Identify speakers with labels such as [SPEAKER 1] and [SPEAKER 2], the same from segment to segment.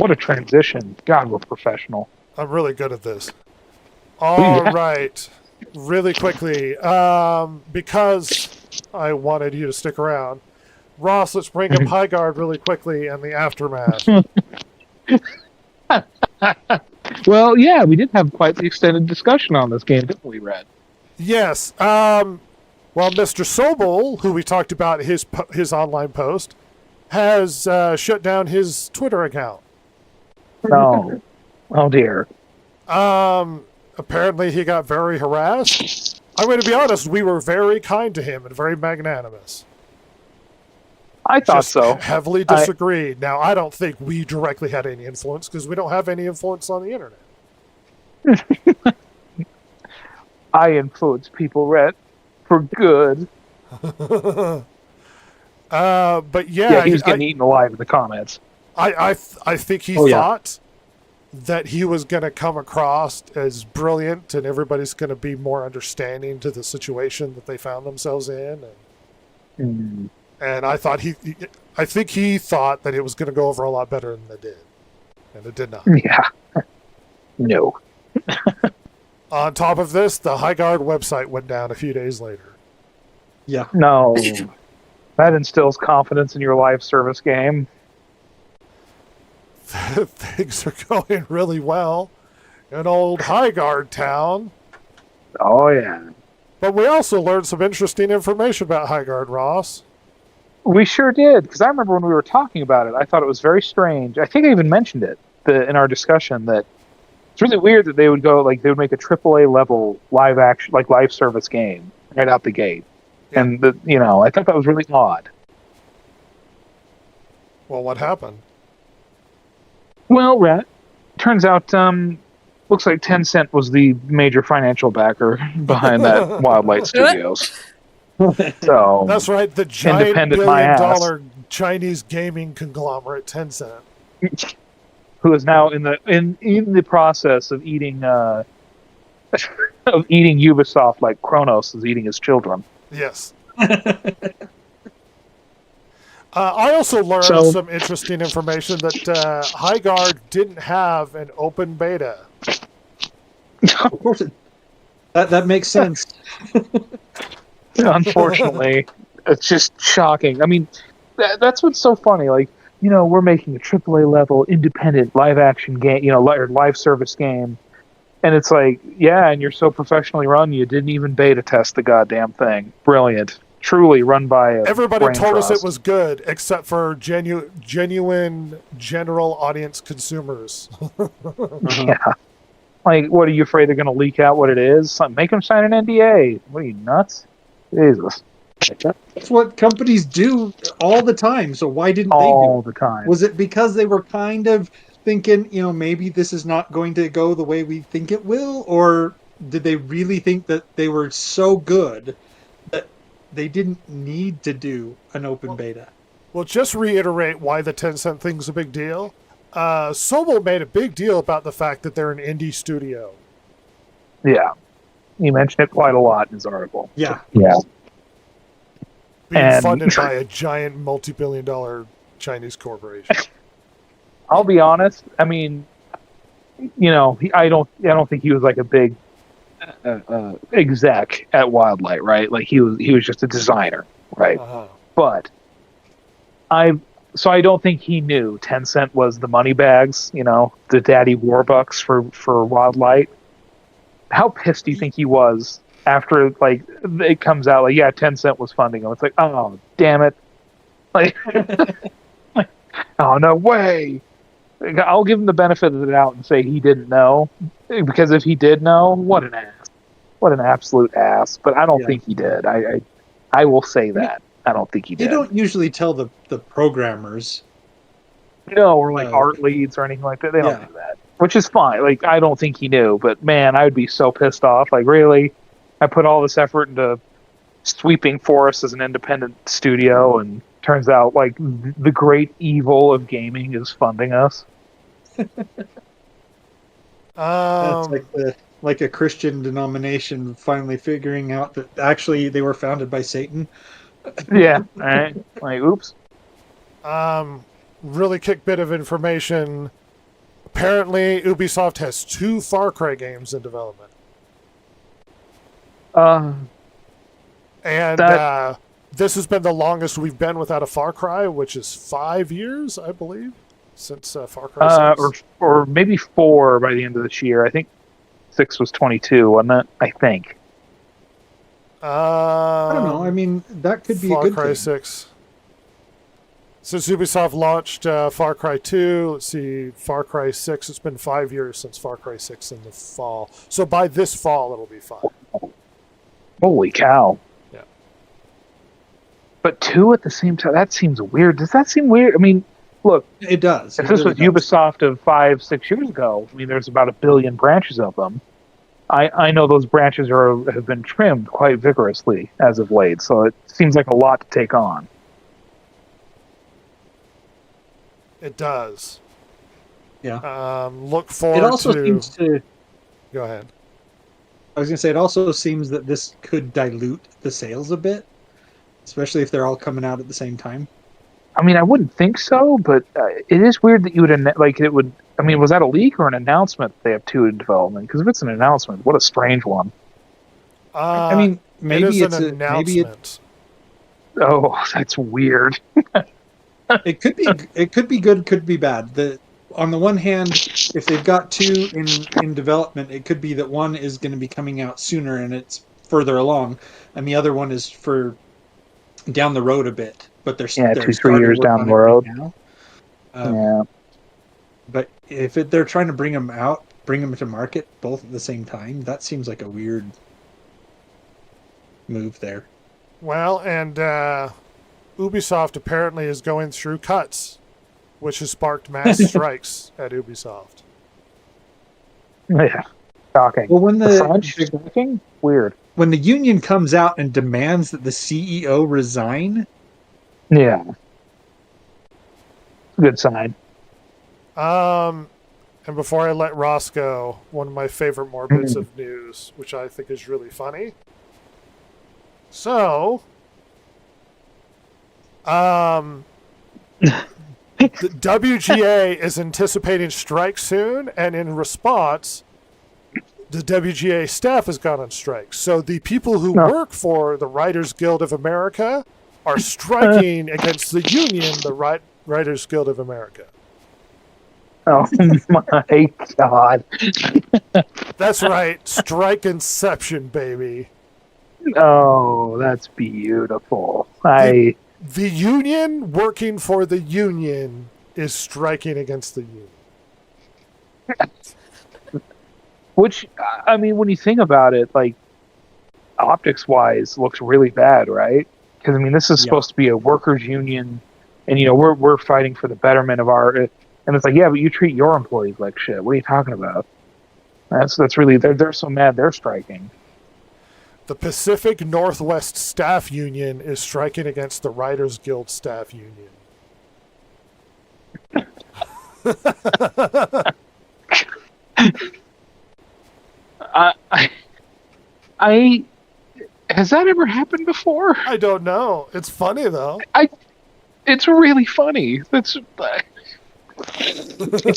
[SPEAKER 1] What a transition. God, we're professional.
[SPEAKER 2] I'm really good at this. All right. Really quickly, because I wanted you to stick around, Ross, let's bring up Highguard really quickly and the aftermath.
[SPEAKER 1] Well, yeah, we did have quite the extended discussion on this game, didn't we, Red?
[SPEAKER 2] Yes. Well, Mr. Sobel, who we talked about his online post, has shut down his Twitter account.
[SPEAKER 1] No. Oh, dear.
[SPEAKER 2] Apparently he got very harassed. I'm going to be honest, we were very kind to him and very magnanimous.
[SPEAKER 1] I thought so.
[SPEAKER 2] Heavily disagreed. Now, I don't think we directly had any influence because we don't have any influence on the internet.
[SPEAKER 1] I influence people, Red, for good.
[SPEAKER 2] But yeah,
[SPEAKER 1] he was getting eaten alive in the comments.
[SPEAKER 2] I think he thought that he was going to come across as brilliant and everybody's going to be more understanding to the situation that they found themselves in. And I think he thought that it was going to go over a lot better than it did. And it did not.
[SPEAKER 1] Yeah. No.
[SPEAKER 2] On top of this, the Highguard website went down a few days later.
[SPEAKER 3] Yeah.
[SPEAKER 1] No. That instills confidence in your live service game.
[SPEAKER 2] Things are going really well in old Highguard town.
[SPEAKER 1] Oh, yeah.
[SPEAKER 2] But we also learned some interesting information about Highguard, Ross.
[SPEAKER 1] We sure did, because I remember when we were talking about it, I thought it was very strange. I think I even mentioned it in our discussion that it's really weird that they would go, like, they would make a AAA level live action, like live service game right out the gate. Yeah. And, I thought that was really odd.
[SPEAKER 2] Well, what happened?
[SPEAKER 1] Well, Rat, turns out, looks like Tencent was the major financial backer behind that Wildlight Studios. So
[SPEAKER 2] that's right, the giant billion-dollar Chinese gaming conglomerate Tencent,
[SPEAKER 1] who is now in the process of eating Ubisoft like Kronos is eating his children.
[SPEAKER 2] Yes. I also learned some interesting information that Highguard didn't have an open beta.
[SPEAKER 3] Of course, that makes sense.
[SPEAKER 1] Unfortunately, it's just shocking. I mean, that's what's so funny. Like, we're making a AAA level independent live action game, or live service game, and it's like, yeah, and you're so professionally run, you didn't even beta test the goddamn thing. Brilliant. Truly run by
[SPEAKER 2] everybody told us it was good, except for genuine general audience consumers.
[SPEAKER 1] Yeah. Like, what are you afraid they're going to leak out what it is? Make them sign an NDA. What are you, nuts? Jesus.
[SPEAKER 3] That's what companies do all the time. So why didn't they do it?
[SPEAKER 1] All the time.
[SPEAKER 3] Was it because they were kind of thinking, maybe this is not going to go the way we think it will? Or did they really think that they were so good that they didn't need to do an open beta?
[SPEAKER 2] Well, just reiterate why the Tencent thing's a big deal. Sobel made a big deal about the fact that they're an indie studio.
[SPEAKER 1] Yeah. He mentioned it quite a lot in his article.
[SPEAKER 3] Yeah.
[SPEAKER 1] Yeah.
[SPEAKER 2] Being funded by a giant multi-billion-dollar Chinese corporation.
[SPEAKER 1] I'll be honest. I mean, I don't think he was like a big exec at Wildlight, right? Like he was just a designer, right? Uh-huh. But I don't think he knew Tencent was the money bags, the daddy warbucks for Wildlight. How pissed do you think he was after like it comes out like, yeah, Tencent was funding him? It's like, oh damn it. Like oh no way. I'll give him the benefit of the doubt and say he didn't know. Because if he did know, what an ass. What an absolute ass. But I don't think he did. I will say that. I don't think he did.
[SPEAKER 3] They don't usually tell the programmers.
[SPEAKER 1] No, or like art leads or anything like that. They don't do that. Which is fine. Like, I don't think he knew. But man, I would be so pissed off. Like, really? I put all this effort into sweeping Forest as an independent studio, and turns out like the great evil of gaming is funding us.
[SPEAKER 3] That's like a Christian denomination finally figuring out that actually they were founded by Satan.
[SPEAKER 1] Yeah, all right. Like, oops.
[SPEAKER 2] Really quick bit of information. Apparently, Ubisoft has 2 Far Cry games in development. And this has been the longest we've been without a Far Cry, which is 5 years, I believe, since Far Cry 6.
[SPEAKER 1] Or maybe 4 by the end of this year. I think 6 was 22, wasn't it? I think.
[SPEAKER 3] I don't know. I mean, that could be a good
[SPEAKER 2] Far Cry
[SPEAKER 3] thing.
[SPEAKER 2] 6. Since Ubisoft launched Far Cry 2, let's see, Far Cry 6, it's been 5 years since Far Cry 6 in the fall. So by this fall, it'll be 5.
[SPEAKER 1] Holy cow.
[SPEAKER 2] Yeah.
[SPEAKER 1] But 2 at the same time, that seems weird. Does that seem weird? I mean, look.
[SPEAKER 3] It does.
[SPEAKER 1] If this was Ubisoft of 5-6 years ago, I mean, there's about 1 billion branches of them. I know those branches have been trimmed quite vigorously as of late, so it seems like a lot to take on.
[SPEAKER 2] It does.
[SPEAKER 3] Yeah.
[SPEAKER 2] Look forward
[SPEAKER 3] it also seems to...
[SPEAKER 2] Go ahead.
[SPEAKER 3] I was going to say, it also seems that this could dilute the sales a bit, especially if they're all coming out at the same time.
[SPEAKER 1] I mean, I wouldn't think so, but it is weird that you would, it would... I mean, was that a leak or an announcement that they have 2 in development? Because if it's an announcement, what a strange one.
[SPEAKER 3] I mean, maybe
[SPEAKER 2] it's an announcement.
[SPEAKER 1] Oh, that's weird.
[SPEAKER 3] It could be good, could be bad. On the one hand, if they've got 2 in development, it could be that one is going to be coming out sooner and it's further along, and the other one is for down the road a bit. But they're
[SPEAKER 1] 2-3 years down the road.
[SPEAKER 3] Right now.
[SPEAKER 1] Yeah.
[SPEAKER 3] But if they're trying to bring them to market both at the same time, that seems like a weird move there.
[SPEAKER 2] Well, and Ubisoft apparently is going through cuts, which has sparked mass strikes at Ubisoft.
[SPEAKER 1] Yeah, shocking.
[SPEAKER 3] Well, when
[SPEAKER 1] the French striking, weird.
[SPEAKER 3] When the union comes out and demands that the CEO resign,
[SPEAKER 1] yeah, good sign.
[SPEAKER 2] And before I let Ross go, one of my favorite more bits of news, which I think is really funny. So, the WGA is anticipating strike soon, and in response, the WGA staff has gone on strike. So the people who work for the Writers Guild of America are striking against the union, the Writers Guild of America.
[SPEAKER 1] Oh my God.
[SPEAKER 2] That's right. Strike-Ception, baby.
[SPEAKER 1] Oh, that's beautiful.
[SPEAKER 2] The union working for the union is striking against the union.
[SPEAKER 1] Which, I mean, when you think about it, like, optics-wise, looks really bad, right? Because, I mean, this is supposed to be a workers' union, and, you know, we're fighting for the betterment of our... And it's like, yeah, but you treat your employees like shit. What are you talking about? That's really... They're so mad they're striking.
[SPEAKER 2] The Pacific Northwest Staff Union is striking against the Writers Guild Staff Union.
[SPEAKER 1] Has that ever happened before?
[SPEAKER 2] I don't know. It's funny though.
[SPEAKER 1] It's really funny. I've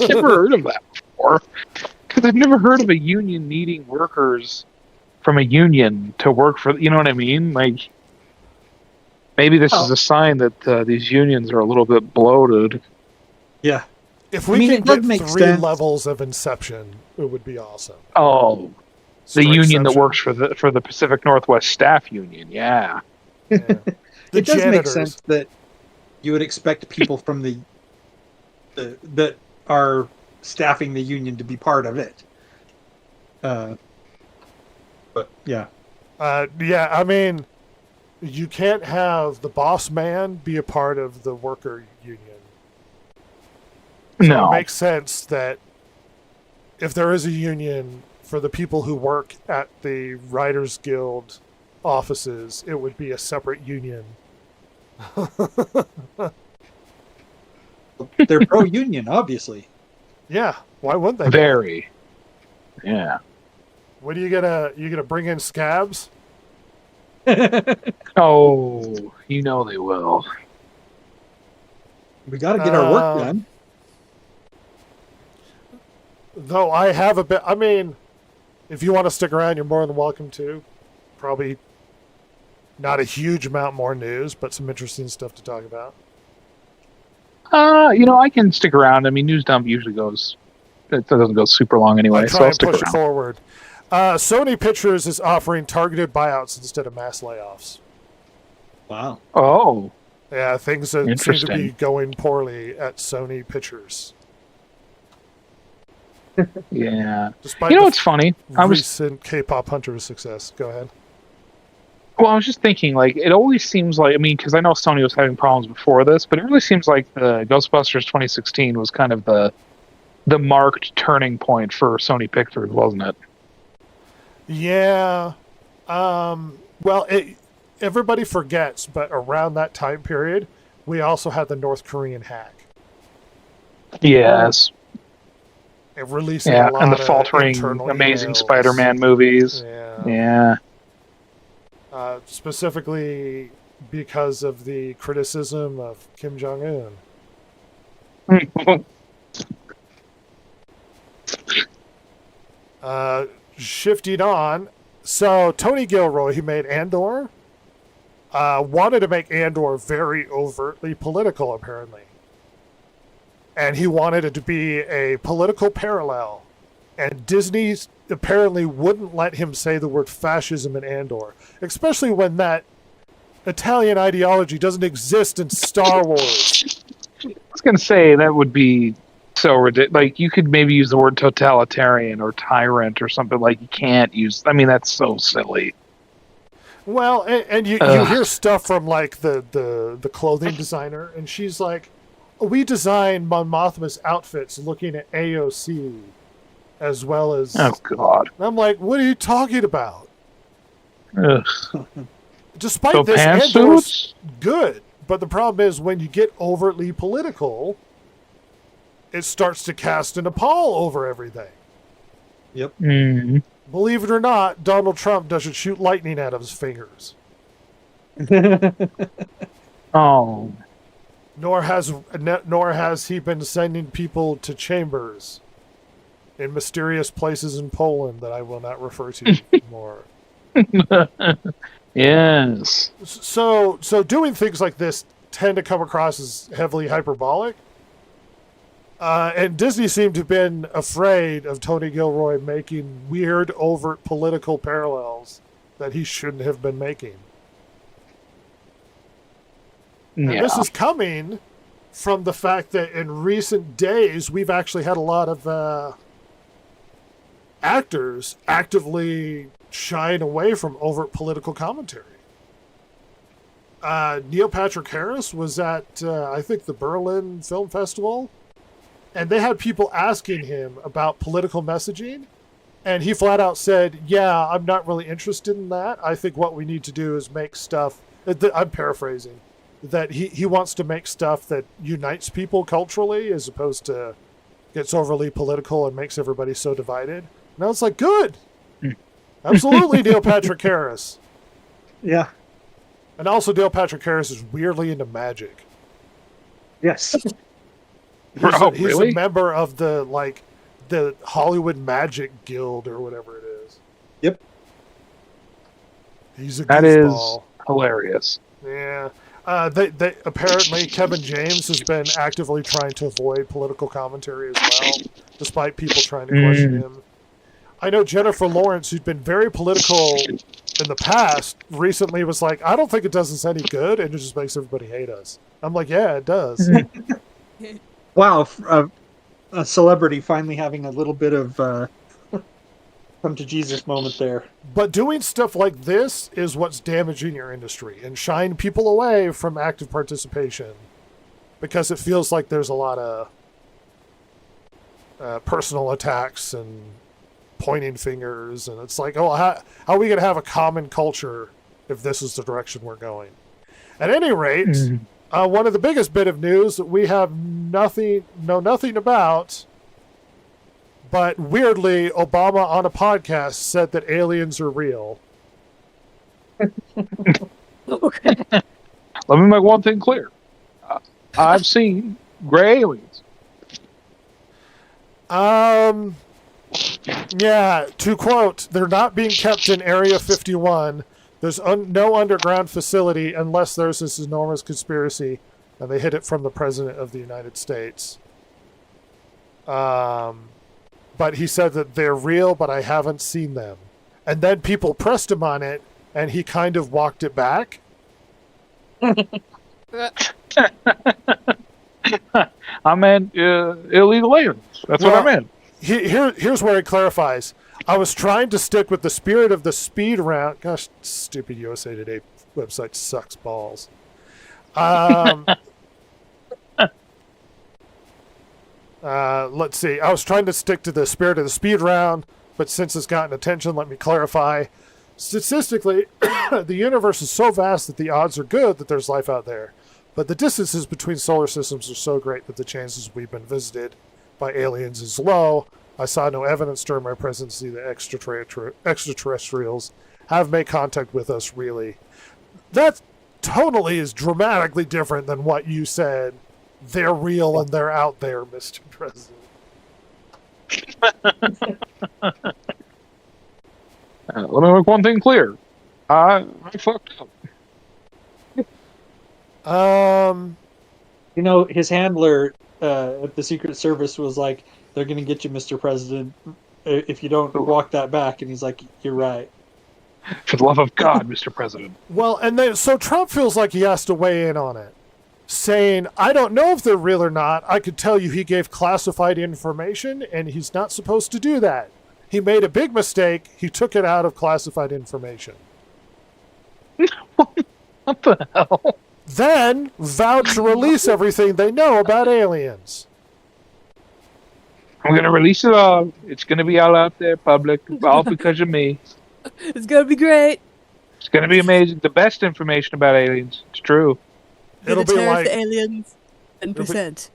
[SPEAKER 1] never heard of that before. Because I've never heard of a union needing workers from a union to work for. You know what I mean? Like, maybe this is a sign that these unions are a little bit bloated.
[SPEAKER 3] Yeah.
[SPEAKER 2] If we can get 3 levels of Inception, it would be awesome.
[SPEAKER 1] Oh, the union that works for the Pacific Northwest Staff Union. Yeah.
[SPEAKER 3] It does make sense that you would expect people from that are staffing the union to be part of it. But yeah.
[SPEAKER 2] Yeah, I mean, you can't have the boss man be a part of the worker union. So
[SPEAKER 1] no.
[SPEAKER 2] It makes sense that if there is a union for the people who work at the Writers Guild offices, it would be a separate union.
[SPEAKER 3] They're pro-union, obviously.
[SPEAKER 2] Yeah, why wouldn't they?
[SPEAKER 1] Very. Yeah.
[SPEAKER 2] What are you gonna bring in scabs?
[SPEAKER 1] Oh, you know they will.
[SPEAKER 3] We got to get our work done.
[SPEAKER 2] Though I have a bit. I mean, if you want to stick around, you're more than welcome to. Probably not a huge amount more news, but some interesting stuff to talk about.
[SPEAKER 1] I can stick around. I mean, news dump usually goes. It doesn't go super long anyway,
[SPEAKER 2] so I'll push it forward. Sony Pictures is offering targeted buyouts instead of mass layoffs.
[SPEAKER 3] Wow.
[SPEAKER 1] Oh.
[SPEAKER 2] Yeah, things that seem to be going poorly at Sony Pictures.
[SPEAKER 1] Yeah.
[SPEAKER 2] Despite
[SPEAKER 1] it's funny.
[SPEAKER 2] Recent K-pop Hunters success. Go ahead.
[SPEAKER 1] Well, I was just thinking, like, it always seems like, I mean, because I know Sony was having problems before this, but it really seems like the Ghostbusters 2016 was kind of the marked turning point for Sony Pictures, wasn't it?
[SPEAKER 2] Yeah. Well, everybody forgets, but around that time period, we also had the North Korean hack.
[SPEAKER 1] Yes.
[SPEAKER 2] Releasing a lot
[SPEAKER 1] and the
[SPEAKER 2] of
[SPEAKER 1] faltering Amazing Spider-Man movies. Yeah.
[SPEAKER 2] Specifically because of the criticism of Kim Jong-un. Shifting on, so Tony Gilroy, who made Andor, wanted to make Andor very overtly political, apparently. And he wanted it to be a political parallel. And Disney apparently wouldn't let him say the word fascism in Andor, especially when that Italian ideology doesn't exist in Star Wars.
[SPEAKER 1] I was going to say that would be so ridiculous. Like, you could maybe use the word totalitarian or tyrant or something. Like, you can't use. I mean, that's so silly.
[SPEAKER 2] Well, and you hear stuff from like the clothing designer, and she's like, "We designed Mon Mothma's outfits looking at AOC, as well as."
[SPEAKER 1] Oh God!
[SPEAKER 2] And I'm like, "What are you talking about?"
[SPEAKER 1] Ugh.
[SPEAKER 2] Despite
[SPEAKER 1] so
[SPEAKER 2] this,
[SPEAKER 1] Andor's
[SPEAKER 2] good, but the problem is when you get overtly political, it starts to cast an pall over everything.
[SPEAKER 3] Yep.
[SPEAKER 1] Mm-hmm.
[SPEAKER 2] Believe it or not, Donald Trump doesn't shoot lightning out of his fingers.
[SPEAKER 1] Oh.
[SPEAKER 2] Nor has he been sending people to chambers in mysterious places in Poland that I will not refer to more.
[SPEAKER 1] Yes.
[SPEAKER 2] So doing things like this tend to come across as heavily hyperbolic. And Disney seemed to have been afraid of Tony Gilroy making weird, overt political parallels that he shouldn't have been making.
[SPEAKER 1] Yeah.
[SPEAKER 2] And this is coming from the fact that in recent days, we've actually had a lot of actors actively shying away from overt political commentary. Neil Patrick Harris was at, I think, the Berlin Film Festival, and they had people asking him about political messaging, and he flat out said, "Yeah, I'm not really interested in that. I think what we need to do is make stuff," I'm paraphrasing, that he wants to make stuff that unites people culturally as opposed to gets overly political and makes everybody so divided. And I was like, good. Absolutely, Neil Patrick Harris.
[SPEAKER 3] Yeah.
[SPEAKER 2] And also Neil Patrick Harris is weirdly into magic.
[SPEAKER 3] Yes.
[SPEAKER 2] He's a member of the Hollywood Magic Guild or whatever it is.
[SPEAKER 3] Yep.
[SPEAKER 2] He's a
[SPEAKER 1] that
[SPEAKER 2] goofball.
[SPEAKER 1] Is hilarious.
[SPEAKER 2] Yeah. They apparently Kevin James has been actively trying to avoid political commentary as well, despite people trying to question him. I know Jennifer Lawrence, who's been very political in the past, recently was like, "I don't think it does us any good, and it just makes everybody hate us." I'm like, "Yeah, it does."
[SPEAKER 3] Wow, a celebrity finally having a little bit of come to Jesus moment there.
[SPEAKER 2] But doing stuff like this is what's damaging your industry and shying people away from active participation, because it feels like there's a lot of personal attacks and pointing fingers, and it's like, oh, how are we going to have a common culture if this is the direction we're going? At any rate, one of the biggest bit of news that we have know nothing about, but weirdly, Obama on a podcast said that aliens are real.
[SPEAKER 1] Okay. Let me make one thing clear. I've seen gray aliens.
[SPEAKER 2] Yeah, to quote, they're not being kept in Area 51. There's no underground facility unless there's this enormous conspiracy, and they hid it from the President of the United States. But he said that they're real, but I haven't seen them. And then people pressed him on it, and he kind of walked it back.
[SPEAKER 1] I meant illegal aliens. That's what I meant.
[SPEAKER 2] Here's where it clarifies. I was trying to stick with the spirit of the speed round. Gosh, stupid USA Today website sucks balls. Let's see. I was trying to stick to the spirit of the speed round, but since it's gotten attention, let me clarify. Statistically, the universe is so vast that the odds are good that there's life out there. But the distances between solar systems are so great that the chances we've been visited by aliens is low. I saw no evidence during my presidency that extraterrestrials have made contact with us, really. That totally is dramatically different than what you said. They're real and they're out there, Mr. President.
[SPEAKER 1] Let me make one thing clear. I fucked up.
[SPEAKER 3] His handler at the Secret Service was like, "They're going to get you, Mr. President, if you don't walk that back." And he's like, "You're right."
[SPEAKER 1] For the love of God, Mr. President.
[SPEAKER 2] Well, and then so Trump feels like he has to weigh in on it, saying, "I don't know if they're real or not. I could tell you he gave classified information, and he's not supposed to do that. He made a big mistake. He took it out of classified information."
[SPEAKER 1] What the hell?
[SPEAKER 2] Then vowed to release everything they know about aliens.
[SPEAKER 1] I'm going to release it all. It's going to be all out there, public, all because of me.
[SPEAKER 4] It's going to be great.
[SPEAKER 1] It's going to be amazing. The best information about aliens. It's true.
[SPEAKER 2] It'll be like
[SPEAKER 4] the aliens 10%.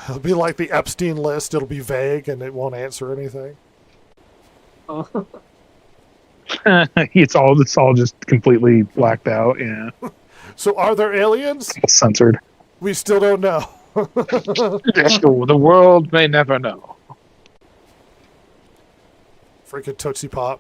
[SPEAKER 2] It'll be like the Epstein list. It'll be vague and it won't answer anything.
[SPEAKER 1] It's all just completely blacked out. Yeah.
[SPEAKER 2] So are there aliens?
[SPEAKER 1] It's censored.
[SPEAKER 2] We still don't know.
[SPEAKER 1] The world may never know.
[SPEAKER 2] Freaking Tootsie Pop.